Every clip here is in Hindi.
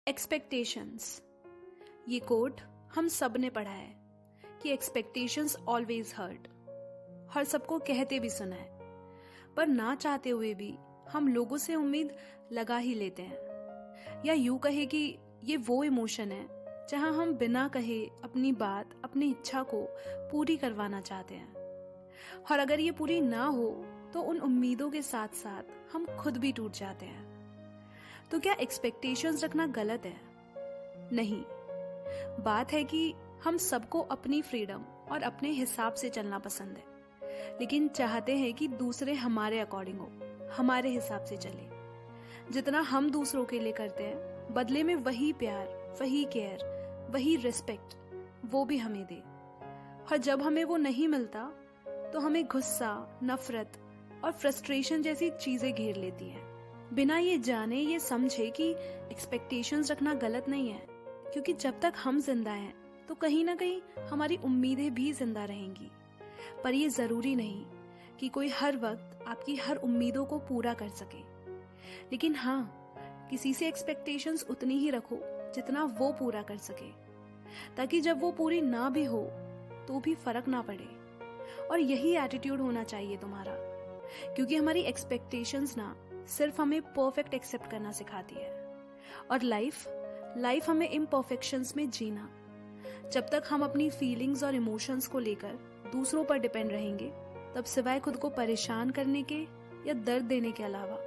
एक्सपेक्टेशंस, ये कोट हम सब ने पढ़ा है कि एक्सपेक्टेशंस ऑलवेज हर्ट। हर सबको कहते भी सुना है, पर ना चाहते हुए भी हम लोगों से उम्मीद लगा ही लेते हैं। या यूं कहे कि ये वो इमोशन है जहां हम बिना कहे अपनी बात, अपनी इच्छा को पूरी करवाना चाहते हैं, और अगर ये पूरी ना हो तो उन उम्मीदों के साथ साथ हम खुद भी टूट जाते हैं। तो क्या एक्सपेक्टेशंस रखना गलत है? नहीं, बात है कि हम सबको अपनी फ्रीडम और अपने हिसाब से चलना पसंद है, लेकिन चाहते हैं कि दूसरे हमारे अकॉर्डिंग हो, हमारे हिसाब से चले। जितना हम दूसरों के लिए करते हैं, बदले में वही प्यार, वही केयर, वही रिस्पेक्ट वो भी हमें दे। और जब हमें वो नहीं मिलता तो हमें गुस्सा, नफरत और फ्रस्ट्रेशन जैसी चीजें घेर लेती हैं, बिना ये जाने, ये समझे कि एक्सपेक्टेशंस रखना गलत नहीं है, क्योंकि जब तक हम जिंदा हैं तो कहीं ना कहीं हमारी उम्मीदें भी जिंदा रहेंगी। पर ये जरूरी नहीं कि कोई हर वक्त आपकी हर उम्मीदों को पूरा कर सके, लेकिन हाँ, किसी से एक्सपेक्टेशंस उतनी ही रखो जितना वो पूरा कर सके, ताकि जब वो पूरी ना भी हो तो भी फर्क ना पड़े। और यही एटीट्यूड होना चाहिए तुम्हारा, क्योंकि हमारी एक्सपेक्टेशंस ना सिर्फ हमें परफेक्ट एक्सेप्ट करना सिखाती है, और लाइफ हमें इम्परफेक्शंस में जीना। जब तक हम अपनी फीलिंग्स और इमोशंस को लेकर दूसरों पर डिपेंड रहेंगे, तब सिवाय खुद को परेशान करने के या दर्द देने के अलावा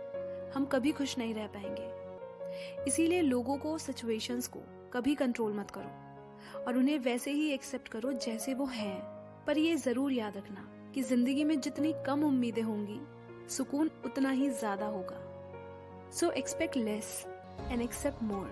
हम कभी खुश नहीं रह पाएंगे। इसीलिए लोगों को, सिचुएशंस को कभी कंट्रोल मत करो, और उन्हें वैसे ही एक्सेप्ट करो जैसे वो हैं। पर ये जरूर याद रखना कि जिंदगी में जितनी कम उम्मीदें होंगी, सुकून उतना ही ज्यादा होगा। So expect less and accept more.